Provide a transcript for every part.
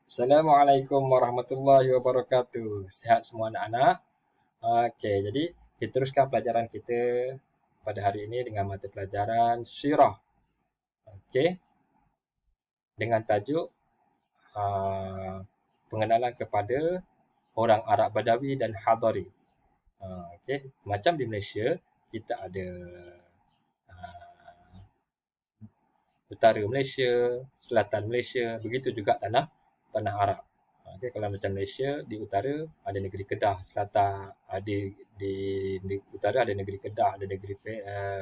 Assalamualaikum warahmatullahi wabarakatuh. Sehat semua anak-anak? Okey, jadi kita teruskan pelajaran kita pada hari ini dengan mata pelajaran Sirah. Okey, dengan tajuk uh, pengenalan kepada orang Arab Badawi dan Hadari. Okey, macam di Malaysia, kita ada uh, utara Malaysia, selatan Malaysia, begitu juga tanah Arab. Okay, kalau macam Malaysia, di utara ada negeri Kedah, selatan di utara ada negeri Kedah, ada negeri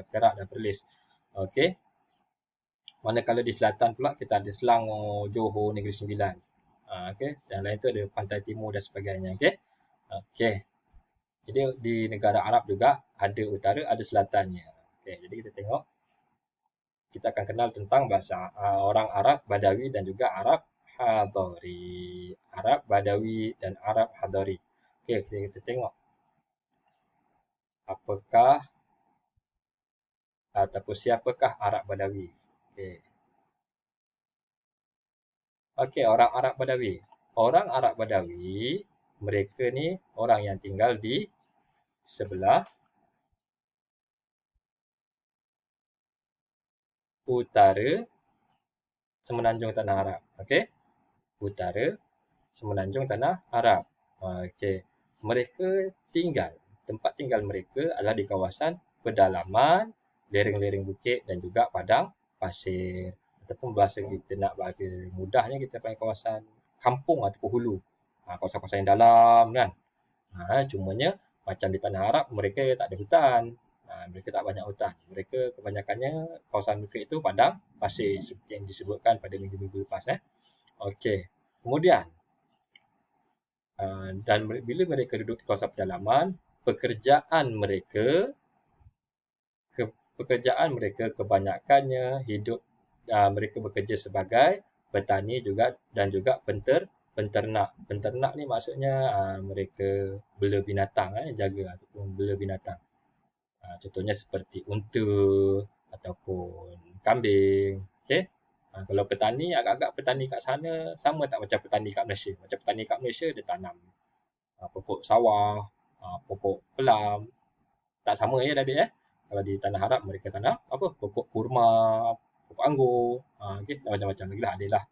Perak dan Perlis. Okey. Manakala di selatan pula kita ada Selangor, Johor, Negeri Sembilan. Okey, dan lain tu ada Pantai Timur dan sebagainya. Okey. Okey. Jadi di negara Arab juga ada utara, ada selatannya. Okey, jadi kita tengok, kita akan kenal tentang bahasa orang Arab Badawi dan juga Arab Hadari. Arab Badawi dan Arab Hadari. Okey, kita tengok apakah ataupun siapakah Arab Badawi. Okey. Okey, orang Arab Badawi. Orang Arab Badawi, mereka ni orang yang tinggal di sebelah utara semenanjung tanah Arab. Okey? Utara semenanjung tanah Arab. Okey. Mereka tempat tinggal mereka adalah di kawasan pedalaman, lereng-lereng bukit dan juga padang pasir. Ataupun bahasa kita nak bagi mudahnya, kita panggil kawasan kampung ataupun hulu. Kawasan-kawasan yang dalam kan. Cumanya macam di tanah Arab, mereka tak ada hutan. Mereka tak banyak hutan. Mereka kebanyakannya kawasan mereka itu padang pasir seperti yang disebutkan pada minggu-minggu lepas. Okey. Kemudian dan bila mereka duduk di kawasan pedalaman, pekerjaan mereka kebanyakannya hidup, mereka bekerja sebagai petani juga dan juga penternak. Penternak ni maksudnya mereka bela binatang, jaga ataupun bela binatang. Contohnya seperti unta ataupun kambing. Okey. Kalau petani, agak-agak petani kat sana sama tak macam petani kat Malaysia. Macam petani kat Malaysia dia tanam pokok sawah, pokok pelam. Tak sama ya David ya. Kalau di tanah Arab mereka tanam apa? Pokok kurma, pokok anggur. Okey, macam-macam lagi lah, adalah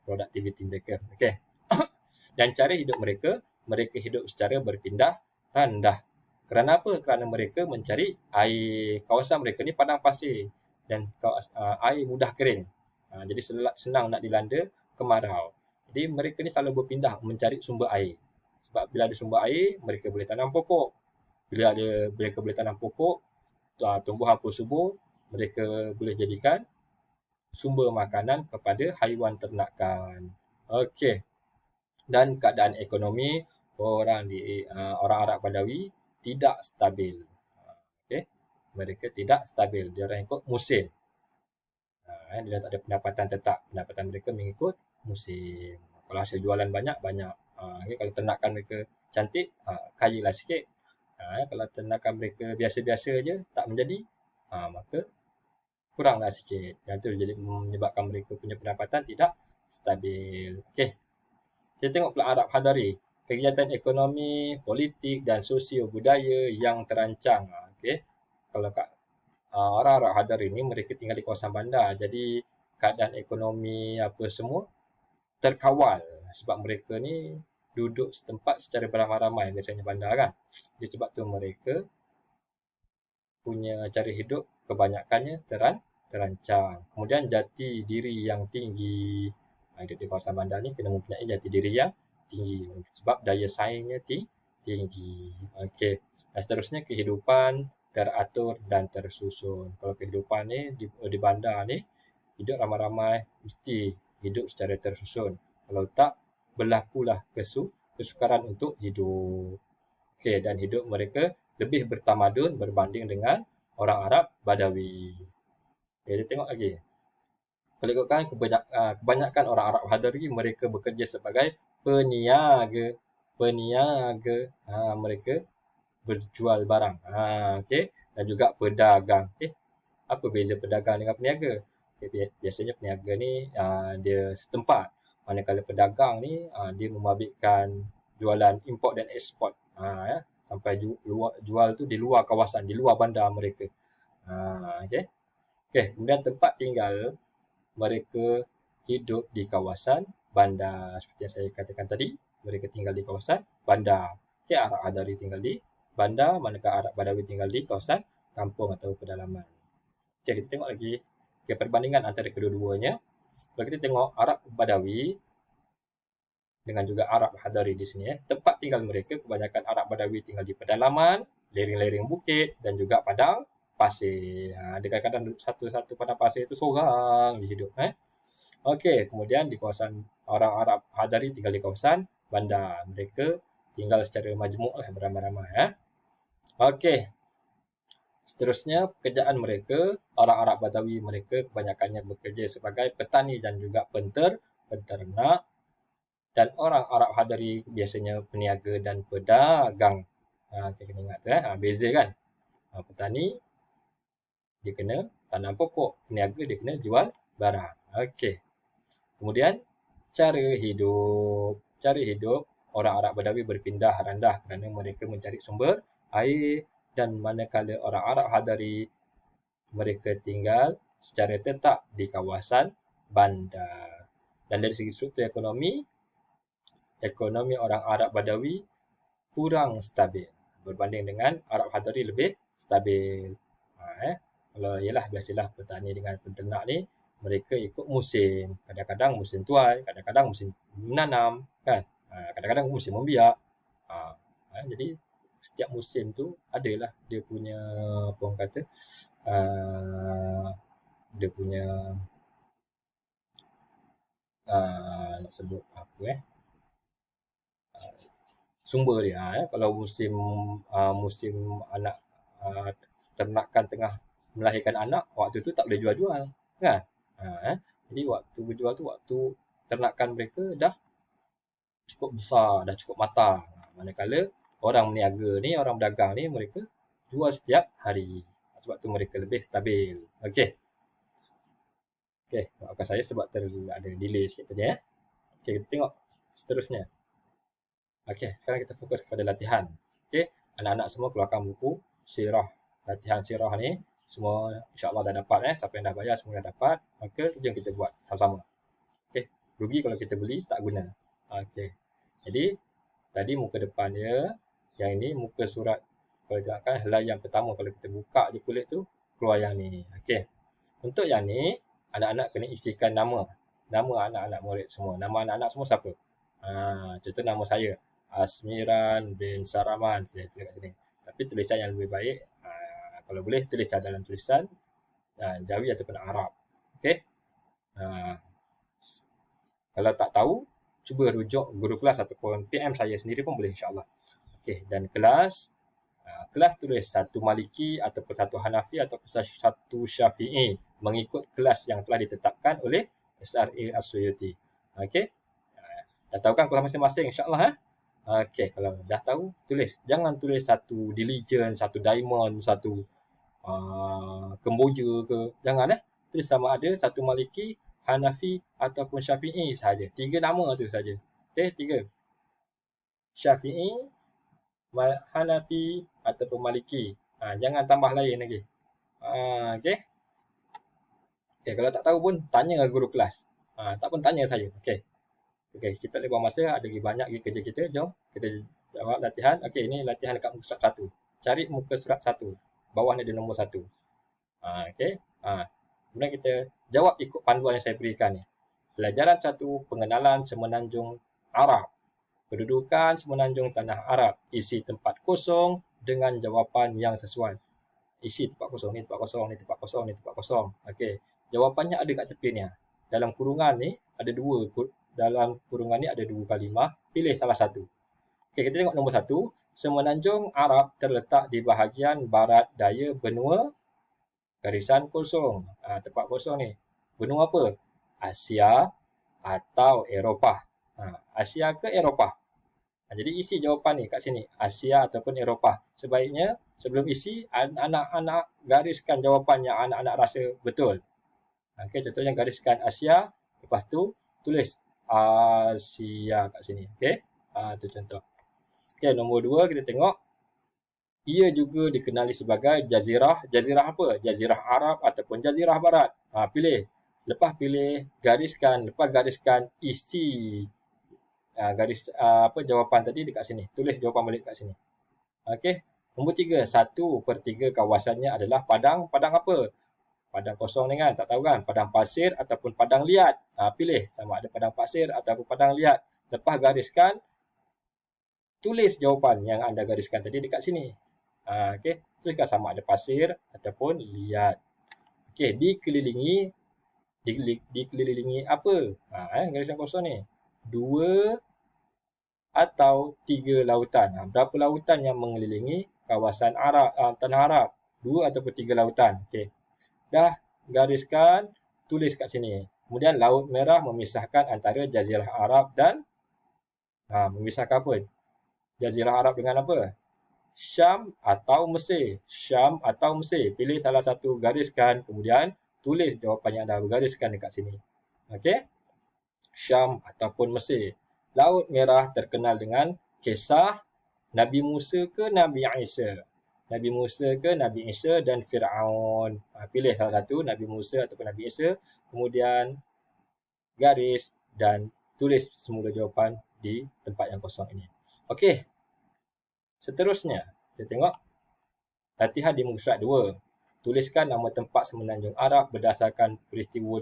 produktiviti mereka. Okey. Dan cara hidup mereka hidup secara berpindah randah. Kerana apa? Kerana mereka mencari air. Kawasan mereka ni padang pasir dan air mudah kering. Jadi senang nak dilanda kemarau. Jadi mereka ni selalu berpindah mencari sumber air. Sebab bila ada sumber air, mereka boleh tanam pokok. Mereka boleh tanam pokok, tumbuhan pun subur, mereka boleh jadikan sumber makanan kepada haiwan ternakan. Okey. Dan keadaan ekonomi orang Arab Badawi tidak stabil. Okey. Mereka tidak stabil. Dia orang ikut musim. Dia tak ada pendapatan tetap. Pendapatan mereka mengikut musim. Kalau hasil jualan banyak. Okay. Kalau ternakan mereka cantik, kayalah sikit. Kalau ternakan mereka biasa-biasa je, tak menjadi, maka kuranglah sikit. Yang itu jadi menyebabkan mereka punya pendapatan tidak stabil. Okey. Kita tengok pula Arab Hadari. Kegiatan ekonomi, politik dan sosio budaya yang terancang. Okey. Kalau orang Arab Hadari ni mereka tinggal di kawasan bandar. Jadi keadaan ekonomi apa semua terkawal sebab mereka ni duduk setempat secara beramai-ramai, biasanya bandar kan. Jadi sebab tu mereka punya cara hidup kebanyakannya terancang. Kemudian jati diri yang tinggi. Hidup di kawasan bandar ni kena mempunyai jati diri yang tinggi sebab daya saingnya tinggi. Okey. Dan seterusnya kehidupan teratur dan tersusun. Kalau kehidupan ni di bandar ni hidup ramai-ramai, mesti hidup secara tersusun. Kalau tak, berlakulah kesukaran untuk hidup. Okey, dan hidup mereka lebih bertamadun berbanding dengan orang Arab Badawi. Okay, kita tengok lagi. Kalau ikutkan kebanyakan orang Arab Hadari mereka bekerja sebagai peniaga. Mereka berjual barang. Okey, dan juga pedagang. Okey. Apa beza pedagang dengan peniaga? Okay, biasanya peniaga ni dia setempat. Manakala pedagang ni dia membabitkan jualan import dan ekspor. Ya, sampai jual tu di luar kawasan, di luar bandar mereka. Okey. Kemudian tempat tinggal mereka hidup di kawasan bandar. Seperti yang saya katakan tadi, mereka tinggal di kawasan bandar. Arab Hadari tinggal di bandar, manakala Arab Badawi tinggal di kawasan kampung atau pedalaman. Kita tengok lagi perbandingan antara kedua-duanya. Kalau kita tengok Arab Badawi dengan juga Arab Hadari di sini, tempat tinggal mereka kebanyakan Arab Badawi tinggal di pedalaman, lereng-lereng bukit dan juga padang pasir. Kadang-kadang satu-satu padang pasir itu seorang je hidup. Kemudian di kawasan orang Arab Hadari tinggal di kawasan bandar. Mereka tinggal secara majmuk lah, beramai-ramai. Seterusnya pekerjaan mereka, orang Arab Badawi mereka kebanyakannya bekerja sebagai petani dan juga penternak. Dan orang Arab Hadari biasanya peniaga dan pedagang. Kita kena ingat tu. Beza kan? Petani, dia kena tanam pokok. Peniaga, dia kena jual barang. Kemudian, cara hidup. Cara hidup, orang Arab Badawi berpindah randah kerana mereka mencari sumber air. Dan manakala orang Arab Hadari, mereka tinggal secara tetap di kawasan bandar. Dan dari segi struktur ekonomi orang Arab Badawi kurang stabil berbanding dengan Arab Hadari lebih stabil. Kalau biasalah petani dengan penternak ni mereka ikut musim. Kadang-kadang musim tuai, kadang-kadang musim menanam, kan? Kadang-kadang musim membiak. Jadi setiap musim tu adalah dia punya apa orang kata dia punya nak sebut apa sumber dia. Kalau musim anak ternakan tengah melahirkan anak, waktu tu tak boleh jual-jual, kan? Jadi waktu berjual tu waktu ternakan mereka dah cukup besar, dah cukup matang. Manakala orang meniaga ni, orang berdagang ni, mereka jual setiap hari. Sebab tu mereka lebih stabil. Maafkan saya sebab ada delay sikit tadi. Kita tengok seterusnya. Sekarang kita fokus kepada latihan. Anak-anak semua keluarkan buku sirah. Latihan sirah ni semua insya-Allah dah dapat. Siapa yang dah bayar semua dah dapat. Maka jom kita buat sama-sama. Rugi kalau kita beli tak guna. Jadi tadi muka depan dia, yang ini muka surat. Kalau tengokkan helaian pertama, kalau kita buka je kulit tu, keluar yang ni. Untuk yang ni, anak-anak kena isikan nama anak-anak murid semua. Nama anak-anak semua siapa? Contoh nama saya Asmiran bin Saraman, saya tulis kat sini. Tapi tulisan yang lebih baik, kalau boleh tulis dalam tulisan Jawi ataupun Arab. Kalau tak tahu, cuba rujuk guru kelas ataupun PM saya sendiri pun boleh, insya-Allah. Dan kelas tulis satu Maliki ataupun satu Hanafi ataupun satu Syafi'i mengikut kelas yang telah ditetapkan oleh SRA As-Suyuti. Dah tahu kan kelas masing-masing, insya-Allah. Kalau dah tahu, tulis. Jangan tulis satu Diligent, satu Diamond, satu Kemboja ke. Jangan. Tulis sama ada satu Maliki, Hanafi ataupun Syafi'i sahaja. 3 nama tu saja. 3. Syafi'i, Hanafi ataupun Maliki. Jangan tambah lain lagi. Kalau tak tahu pun tanya guru kelas. Tak pun tanya saya. Kita boleh buang masa, ada lagi banyak lagi kerja kita. Jom kita jawab latihan. Ini latihan dekat muka surat 1. Cari muka surat 1. Bawah ni ada nombor 1. Kemudian kita jawab ikut panduan yang saya berikan ni. Pelajaran 1, pengenalan semenanjung Arab. Kedudukan semenanjung tanah Arab. Isi tempat kosong dengan jawapan yang sesuai. Isi tempat kosong, ni tempat kosong, ni tempat kosong, ni tempat kosong. Jawapannya ada kat tepi ni. Dalam kurungan ni ada 2. Dalam kurungan ni ada 2 kalimah. Pilih salah satu. Kita tengok nombor 1. Semenanjung Arab terletak di bahagian barat daya benua garisan kosong. Tempat kosong ni. Benua apa? Asia atau Eropah. Asia ke Eropah? Jadi isi jawapan ni kat sini. Asia ataupun Eropah. Sebaiknya sebelum isi, anak-anak gariskan jawapan yang anak-anak rasa betul. Contohnya gariskan Asia. Lepas tu tulis Asia kat sini. Okey. Tu contoh. Okey, nombor 2 kita tengok ia juga dikenali sebagai jazirah. Jazirah apa? Jazirah Arab ataupun jazirah Barat. Pilih. Lepas pilih, gariskan. Lepas gariskan, isi jawapan tadi dekat sini. Tulis jawapan balik dekat sini. Okey. Nombor 3, 1/3 kawasannya adalah padang. Padang apa? Padang kosong ni kan, tak tahu kan? Padang pasir ataupun padang liat. Pilih sama ada padang pasir ataupun padang liat. Lepas gariskan, tulis jawapan yang anda gariskan tadi dekat sini. Okey, tuliskan sama ada pasir ataupun liat. Okey, dikelilingi apa? Garisan kosong ni. 2 atau 3 lautan. Berapa lautan yang mengelilingi kawasan Arab, tanah Arab? 2 ataupun 3 lautan. Okey. Dah gariskan, tulis kat sini. Kemudian Laut Merah memisahkan antara Jazirah Arab dan memisahkan apa? Jazirah Arab dengan apa? Syam atau Mesir. Syam atau Mesir. Pilih salah satu, gariskan, kemudian tulis jawapan yang anda gariskan dekat sini. Okey? Syam ataupun Mesir. Laut Merah terkenal dengan kisah Nabi Musa ke Nabi Isa. Nabi Musa ke Nabi Isa dan Fir'aun. Pilih salah satu, Nabi Musa ataupun Nabi Isa. Kemudian garis dan tulis semula jawapan di tempat yang kosong ini. Okey. Seterusnya, kita tengok latihan di muka surat 2. Tuliskan nama tempat semenanjung Arab berdasarkan peristiwa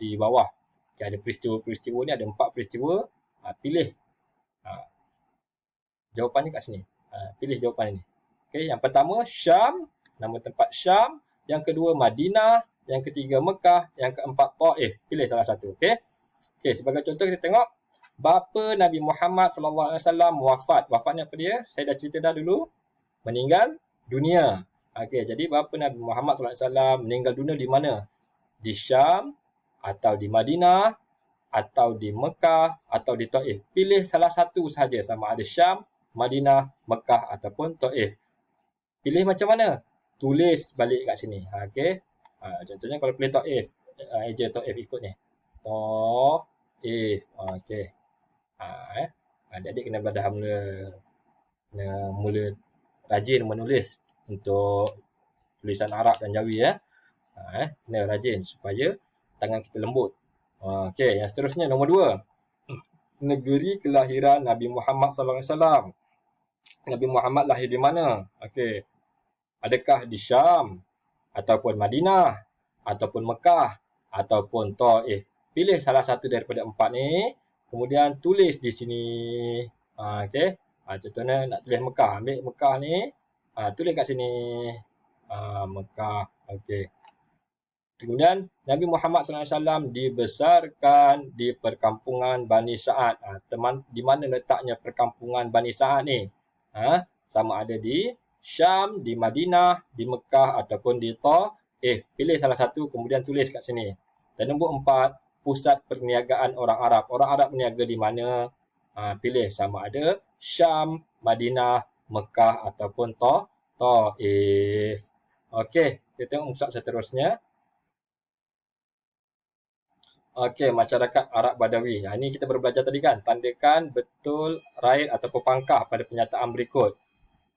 di bawah. Okay, ada peristiwa ni, ada 4 peristiwa. Pilih jawapan ni kat sini. Pilih jawapan ini. Okay, yang pertama Syam, nama tempat Syam. Yang kedua Madinah. Yang ketiga Mekah. Yang keempat Taif. Pilih salah satu. Okay, sebagai contoh kita tengok bapa Nabi Muhammad SAW wafat. Wafat ni apa dia? Saya dah cerita dah dulu. Meninggal dunia. Okey, jadi bapa Nabi Muhammad SAW meninggal dunia di mana? Di Syam atau di Madinah atau di Mekah atau di Taif. Pilih salah satu sahaja, sama ada Syam, Madinah, Mekah ataupun Taif. Pilih macam mana? Tulis balik kat sini. Okey. Contohnya kalau pilih Taif, eja Taif ikut ni. Taif. Okey. Adik-adik kena belajar mula rajin menulis untuk tulisan Arab dan Jawi ya. Kena rajin supaya tangan kita lembut. Okey, yang seterusnya nombor 2. Negeri kelahiran Nabi Muhammad SAW. Nabi Muhammad lahir di mana? Okey. Adakah di Syam ataupun Madinah ataupun Mekah ataupun Taif? Pilih salah satu daripada 4 ni. Kemudian tulis di sini. Okey. Contohnya nak tulis Mekah. Ambil Mekah ni. Tulis kat sini. Mekah. Okey. Kemudian Nabi Muhammad SAW dibesarkan di perkampungan Bani Sa'ad. Di mana letaknya perkampungan Bani Sa'ad ni? Sama ada di Syam, di Madinah, di Mekah ataupun di Taif. Pilih salah satu kemudian tulis kat sini. Dan nombor 4. Pusat perniagaan orang Arab. Orang Arab berniaga di mana? Pilih sama ada Syam, Madinah, Mekah ataupun Taif. Okey, kita tengok muka seterusnya. Okey, masyarakat Arab Badawi. Ini kita baru belajar tadi kan. Tandakan betul raid ataupun pangkah pada penyataan berikut.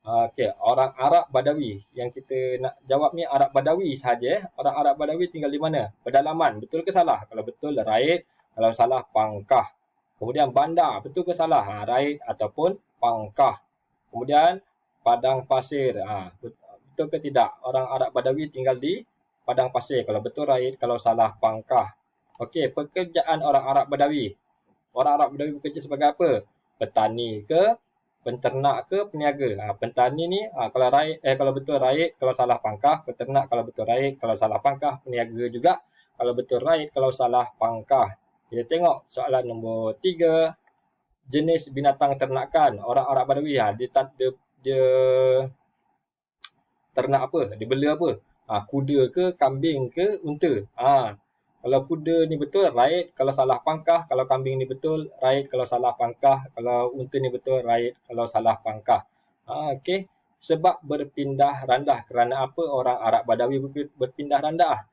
Okey, orang Arab Badawi. Yang kita nak jawab ni Arab Badawi sahaja. Orang Arab Badawi tinggal di mana? Pedalaman. Betul ke salah? Kalau betul, raid. Kalau salah, pangkah. Kemudian bandar. Betul ke salah? Raid ataupun pangkah. Kemudian padang pasir. Betul ke tidak? Orang Arab Badawi tinggal di padang pasir. Kalau betul, raid. Kalau salah, pangkah. Okey, pekerjaan orang Arab Badawi. Orang Arab Badawi bekerja sebagai apa? Petani ke? Penternak ke? Peniaga? Petani ni kalau betul raid, kalau salah pangkah. Peternak kalau betul raid, kalau salah pangkah. Peniaga juga kalau betul raid, kalau salah pangkah. Kita tengok soalan nombor 3. Jenis binatang ternakan. Orang Arab Badawi dia ternak apa? Dia bela apa? Kuda ke? Kambing ke? Unta? Kalau kuda ni betul, raid. Kalau salah pangkah. Kalau kambing ni betul, raid. Kalau salah pangkah. Kalau unta ni betul, raid. Kalau salah pangkah. Okey. Sebab berpindah randah. Kerana apa orang Arab Badawi berpindah randah?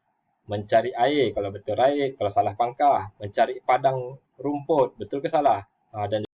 mencari air kalau betul air, kalau salah pangkah, mencari padang rumput, betul ke salah? Dan